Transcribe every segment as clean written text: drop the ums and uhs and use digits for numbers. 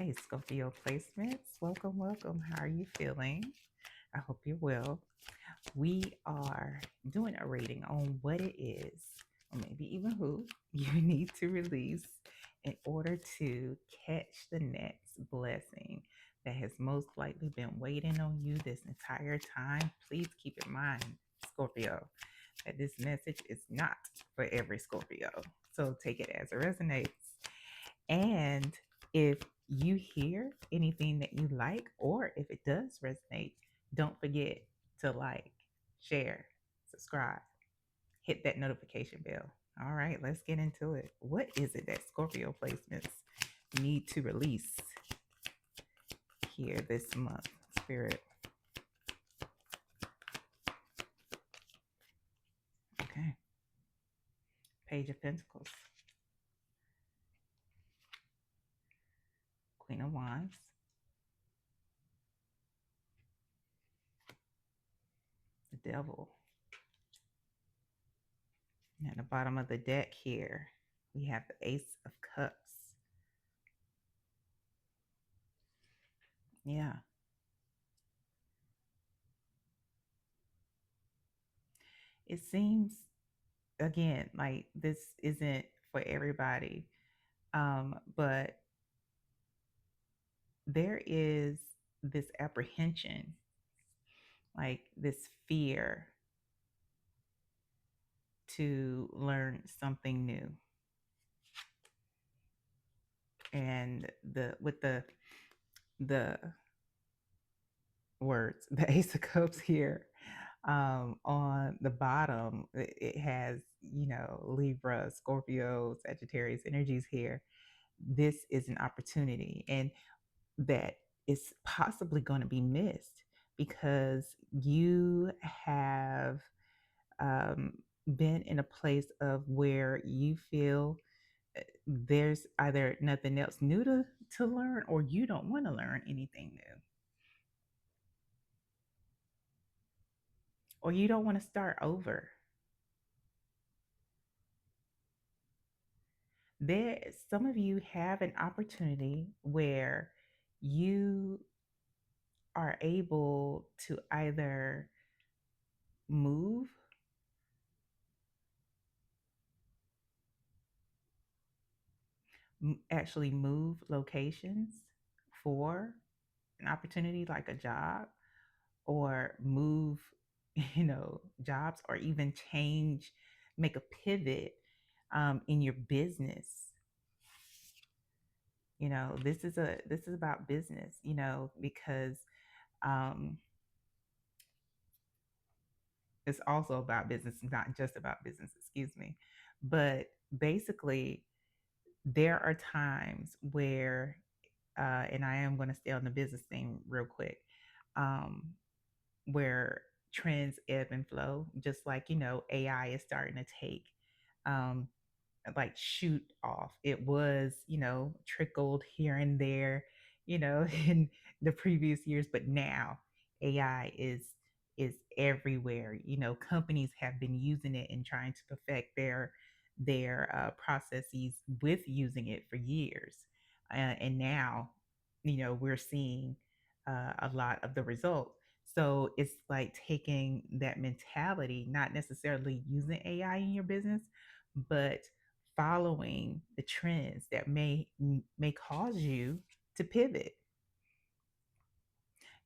Hey, Scorpio placements. Welcome, welcome. How are you feeling? I hope you're well. We are doing a reading on what it is, or maybe even who, you need to release in order to catch the next blessing that has most likely been waiting on you this entire time. Please keep in mind, Scorpio, that this message is not for every Scorpio. So take it as it resonates. And if you hear anything that you like, or if it does resonate, don't forget to like, share, subscribe, hit that notification bell. All right, let's get into it. What is it that Scorpio placements need to release here this month, Spirit? Okay. Page of Pentacles, Queen of Wands, the Devil. And at the bottom of the deck here, we have the Ace of Cups. Yeah. It seems, again, like this isn't for everybody, but there is this apprehension, like this fear to learn something new. And the words, the Ace of Cups here, on the bottom, it has, Libra, Scorpio, Sagittarius energies here. This is an opportunity, and that is possibly going to be missed because you have um, been in a place of where you feel there's either nothing else new to learn, or you don't want to learn anything new, or you don't want to start over. There, some of you have an opportunity where you are able to either move, actually move locations for an opportunity like a job, or move, jobs, or even change, make a pivot in your business. This is about business, because um, it's also about business, not just about business, excuse me. But basically, there are times where, and I am going to stay on the business thing real quick, um, where trends ebb and flow, just like, AI is starting to take, um, like, shoot off. It was, trickled here and there, in the previous years, but now AI is everywhere. Companies have been using it and trying to perfect their processes with using it for years, and now, we're seeing a lot of the results. So it's like taking that mentality, not necessarily using AI in your business, but following the trends that may cause you to pivot.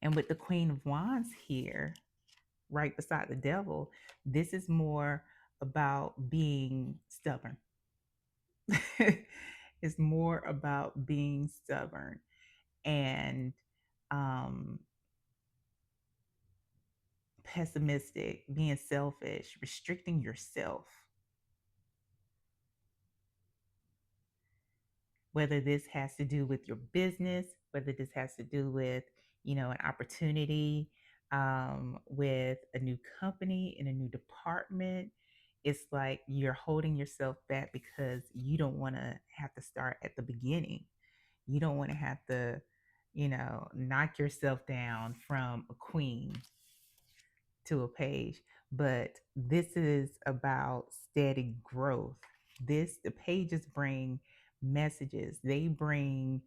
And with the Queen of Wands here, right beside the Devil, this is more about being stubborn. It's more about being stubborn and um, pessimistic, being selfish, restricting yourself. Whether this has to do with your business, whether this has to do with, an opportunity, with a new company in a new department. It's like you're holding yourself back because you don't want to have to start at the beginning. You don't want to have to, knock yourself down from a queen to a page. But this is about steady growth. The pages bring messages. They bring,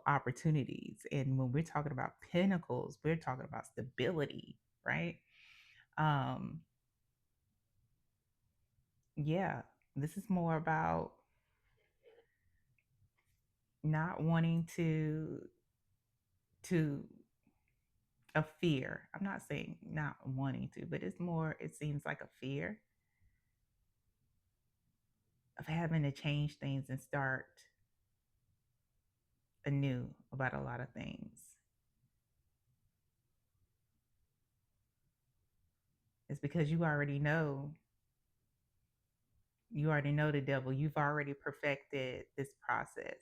opportunities. And when we're talking about pinnacles, we're talking about stability, right? Um, yeah, this is more about not wanting to a fear. I'm not saying not wanting to, but it's more, it seems like a fear of having to change things and start anew about a lot of things. It's because you already know the devil. You've already perfected this process.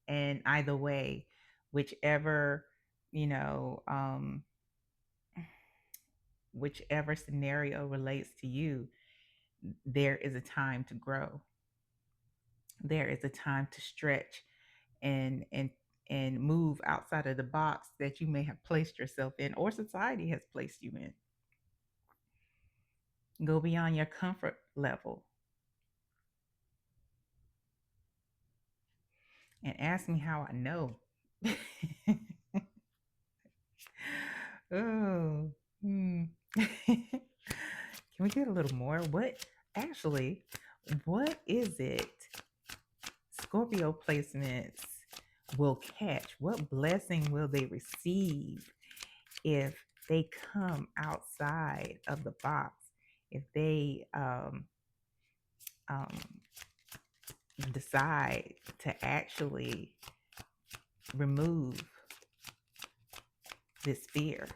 And either way, whichever, you know, whichever scenario relates to you, there is a time to grow. There is a time to stretch and move outside of the box that you may have placed yourself in or society has placed you in. Go beyond your comfort level and ask me how I know. Oh, hmm. Can we get a little more? Actually, what is it Scorpio placements will catch? What blessing will they receive if they come outside of the box? If they um, decide to actually remove this fear?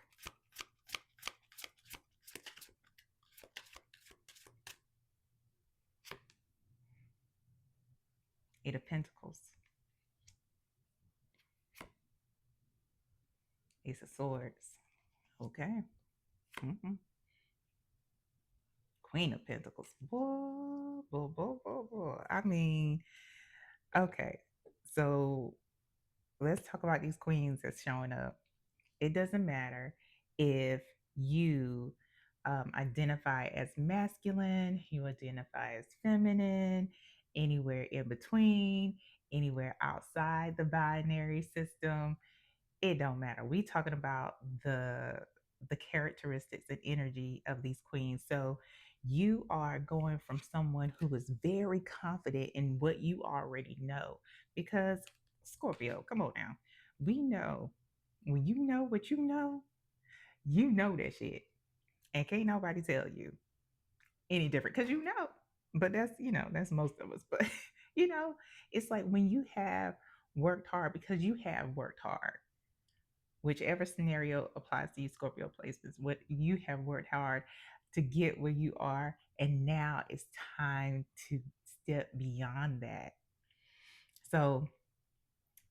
Eight of Pentacles, Ace of Swords. Okay. hmm Queen of Pentacles. Whoa, whoa, whoa, whoa, whoa. I mean, okay. So let's talk about these queens that's showing up. It doesn't matter if you identify as masculine, you identify as feminine, anywhere in between, anywhere outside the binary system. It don't matter. We talking about the characteristics and energy of these queens. So you are going from someone who is very confident in what you already know, because Scorpio, come on now. We know when you know what you know that shit. And can't nobody tell you any different because you know. But that's most of us. But you know, it's like when you have worked hard, because you have worked hard, whichever scenario applies to you, Scorpio placements, what you have worked hard to get where you are, and now it's time to step beyond that. So,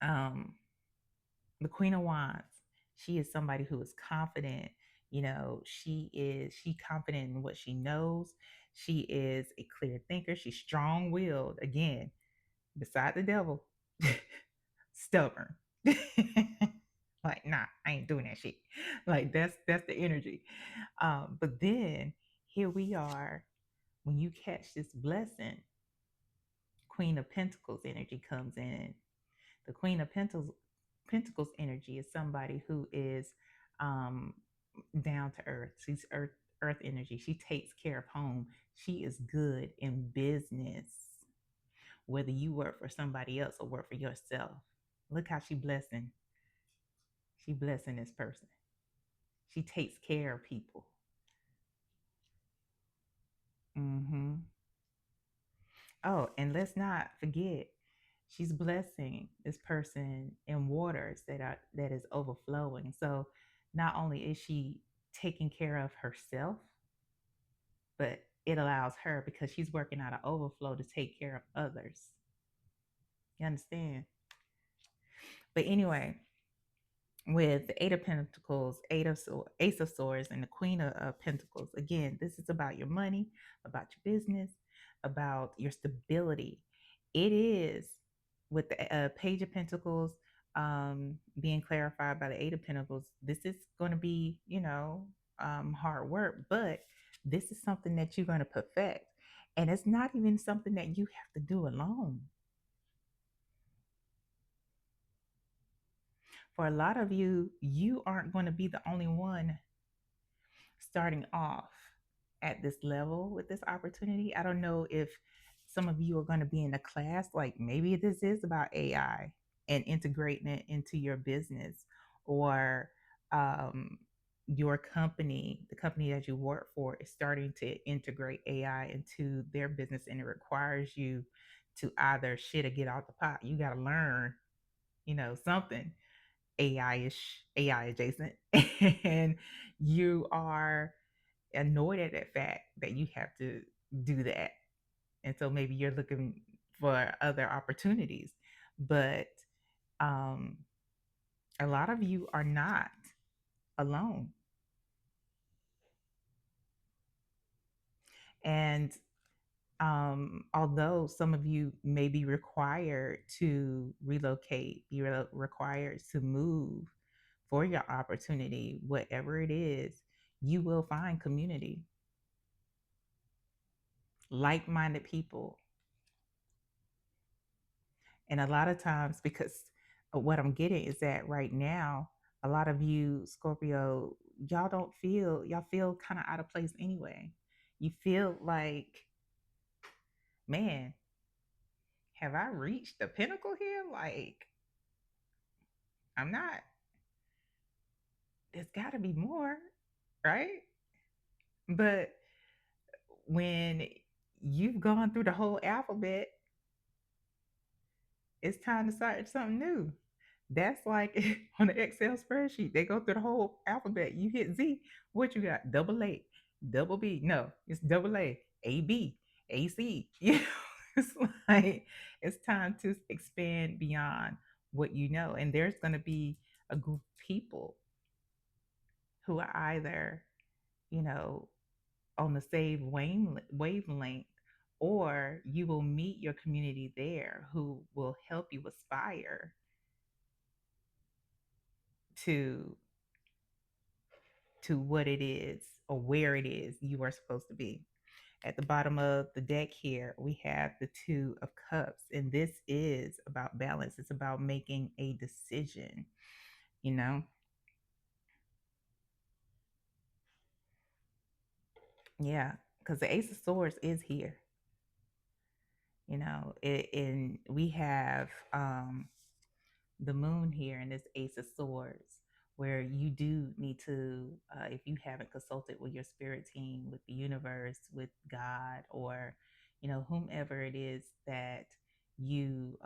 um, the Queen of Wands, she is somebody who is confident. She confident in what she knows. She is a clear thinker. She's strong willed. Again, beside the devil, stubborn. Like, nah, I ain't doing that shit. Like that's the energy. But then here we are, when you catch this blessing, Queen of Pentacles energy comes in. The Queen of Pentacles energy is somebody who is um down to earth. She's earth energy. She takes care of home. She is good in business, whether you work for somebody else or work for yourself. Look how she blessing this person. She takes care of people. hmm Oh, and let's not forget, she's blessing this person in waters that is overflowing. So not only is she taking care of herself, but it allows her, because she's working out of overflow, to take care of others. You understand? But anyway, with the Eight of Pentacles, Ace of Swords, and the Queen of Pentacles. Again, this is about your money, about your business, about your stability. It is, with the Page of Pentacles being clarified by the Eight of Pentacles. This is going to be, hard work, but this is something that you're going to perfect. And it's not even something that you have to do alone. For a lot of you, you aren't going to be the only one starting off at this level with this opportunity. I don't know if some of you are going to be in a class, like maybe this is about AI and integrating it into your business, or um, your company, the company that you work for, is starting to integrate AI into their business, and it requires you to either shit or get out the pot. You got to learn, something AI adjacent, and you are annoyed at that fact that you have to do that. And so maybe you're looking for other opportunities. But um, a lot of you are not alone. And although some of you may be required to relocate, required to move for your opportunity, whatever it is, you will find community, like minded people. And a lot of times, because what I'm getting is that right now, a lot of you, Scorpio, y'all feel kind of out of place anyway. You feel like, man, have I reached the pinnacle here? Like, I'm not, there's got to be more, right? But when you've gone through the whole alphabet, it's time to start something new. That's like on the Excel spreadsheet. They go through the whole alphabet. You hit Z. What you got? Double A, double B. No, it's double A, A B, A C. It's like it's time to expand beyond what you know. And there's going to be a group of people who are either, you know, on the same wavelength, or you will meet your community there who will help you aspire to what it is or where it is you are supposed to be. At the bottom of the deck here, we have the Two of Cups, and this is about balance. It's about making a decision, you know? Yeah, because the Ace of Swords is here, and we have the moon here in this Ace of Swords, where you do need to, if you haven't consulted with your spirit team, with the universe, with God, or whomever it is that you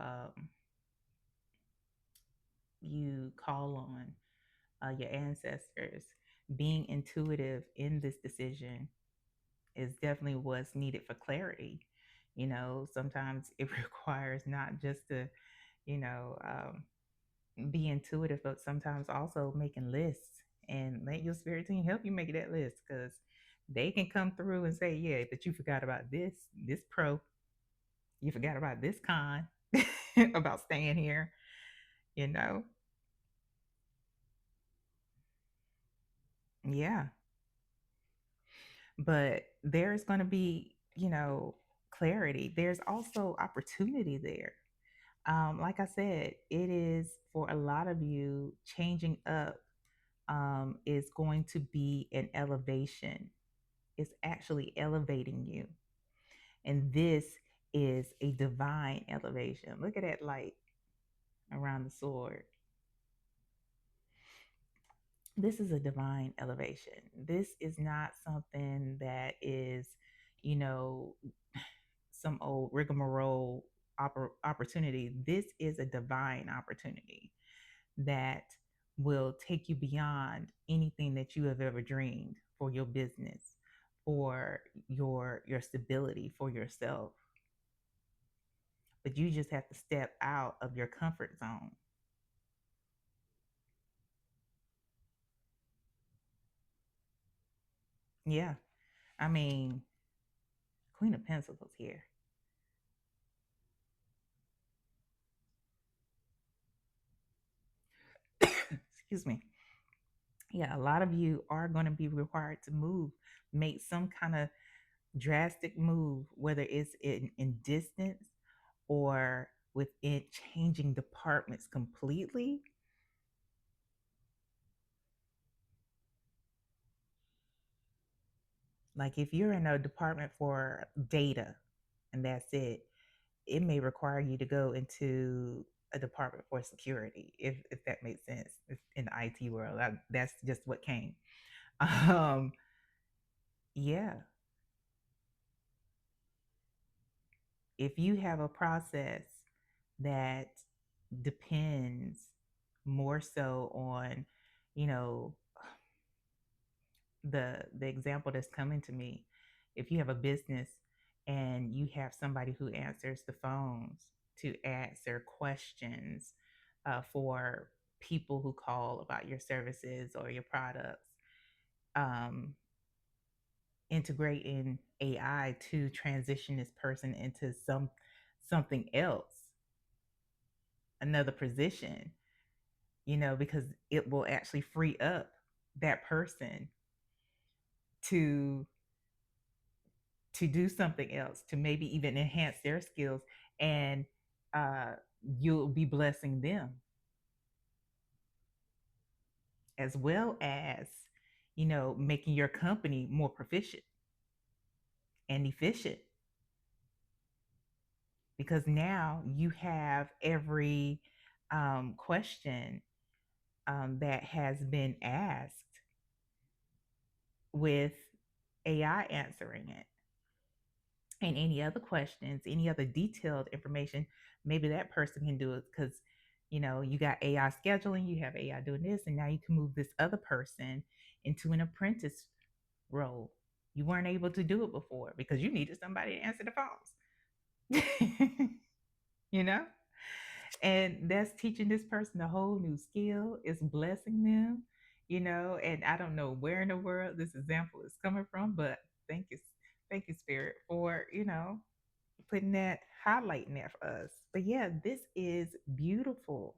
you call on, your ancestors, being intuitive in this decision is definitely what's needed for clarity. Sometimes it requires not just to, you know, be intuitive, but sometimes also making lists, and let your spirit team help you make that list, because they can come through and say, yeah, but you forgot about this pro, you forgot about this con about staying here, you know? Yeah. But there's going to be, clarity. There's also opportunity there. Like I said, it is for a lot of you, changing up is going to be an elevation. It's actually elevating you. And this is a divine elevation. Look at that light around the sword. This is a divine elevation. This is not something that is, you know, some old rigmarole opportunity. This is a divine opportunity that will take you beyond anything that you have ever dreamed for your business, for your stability, for yourself. But you just have to step out of your comfort zone. Yeah. I mean, Queen of Pentacles here. Excuse me. Yeah, a lot of you are going to be required to move, make some kind of drastic move, whether it's in distance or within changing departments completely. Like if you're in a department for data and that's it may require you to go into a department for security, if that makes sense. In the IT world, that's just what came. Um, yeah, if you have a process that depends more so on, you know, the example that's coming to me, if you have a business and you have somebody who answers the phones to answer questions for people who call about your services or your products, um, integrating AI to transition this person into something else, another position, because it will actually free up that person to do something else, to maybe even enhance their skills, and uh, you'll be blessing them, as well as making your company more proficient and efficient, because now you have every question that has been asked with AI answering it. And any other questions, any other detailed information, maybe that person can do it, because you got AI scheduling, you have AI doing this, and now you can move this other person into an apprentice role. You weren't able to do it before because you needed somebody to answer the phones. you know and that's teaching this person a whole new skill. It's blessing them. And I don't know where in the world this example is coming from, but thank you, Spirit, for putting that, highlighting that for us. But yeah, this is beautiful.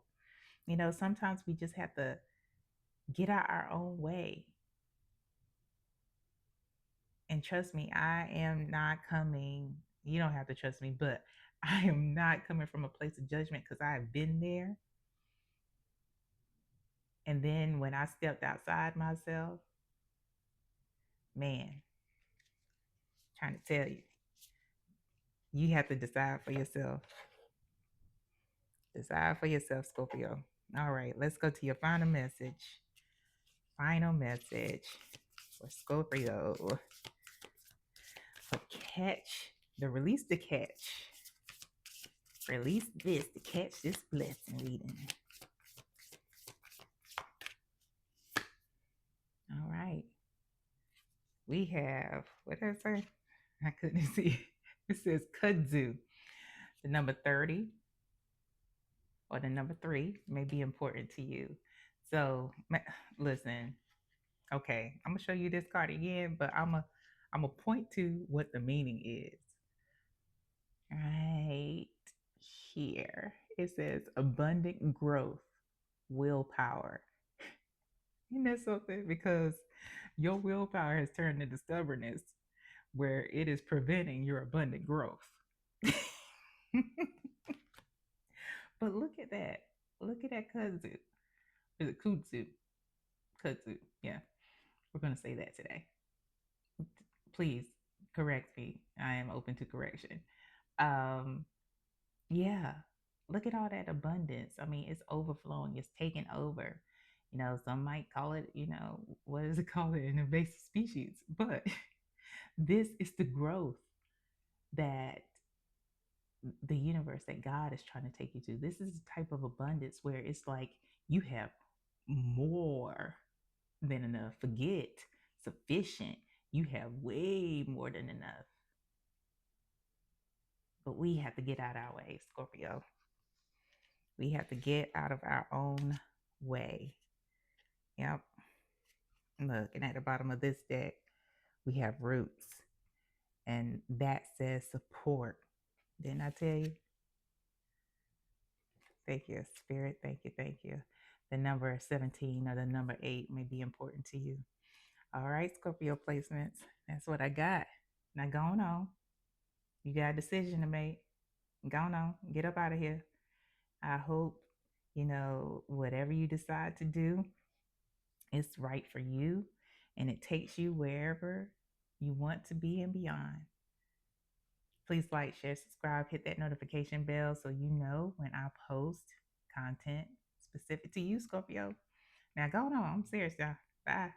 Sometimes we just have to get out our own way. And trust me, I am not coming, you don't have to trust me, but I am not coming from a place of judgment, because I have been there. And then when I stepped outside myself, man, trying to tell you, you have to decide for yourself. Decide for yourself, Scorpio. All right, let's go to your final message. Final message for Scorpio. For catch, the release the catch. Release this to catch this blessing reading. All right. We have, what did I say? I couldn't see. It says kudzu. The number 30 or the number 3 may be important to you. So listen, okay, I'm gonna show you this card again, but I'm gonna point to what the meaning is. Right here. It says abundant growth, willpower. Isn't that something? Because your willpower has turned into stubbornness, where it is preventing your abundant growth. But look at that. Look at that kudzu. Is it kudzu? Kudzu. Yeah. We're going to say that today. Please correct me. I am open to correction. Um, yeah. Look at all that abundance. I mean, it's overflowing, it's taking over. Some might call it, what is it called? An invasive species. But this is the growth that the universe, that God is trying to take you to. This is the type of abundance where it's like you have more than enough. Forget sufficient. You have way more than enough. But we have to get out of our way, Scorpio. We have to get out of our own way. Yep. Look, and at the bottom of this deck, we have roots. And that says support. Didn't I tell you? Thank you, Spirit. Thank you. Thank you. The number 17 or the number 8 may be important to you. All right, Scorpio placements. That's what I got. Now go on. You got a decision to make. Go on. Get up out of here. I hope, whatever you decide to do, it's right for you and it takes you wherever you want to be and beyond. Please like, share, subscribe, hit that notification bell so you know when I post content specific to you, Scorpio. Now go on. I'm serious, y'all. Bye.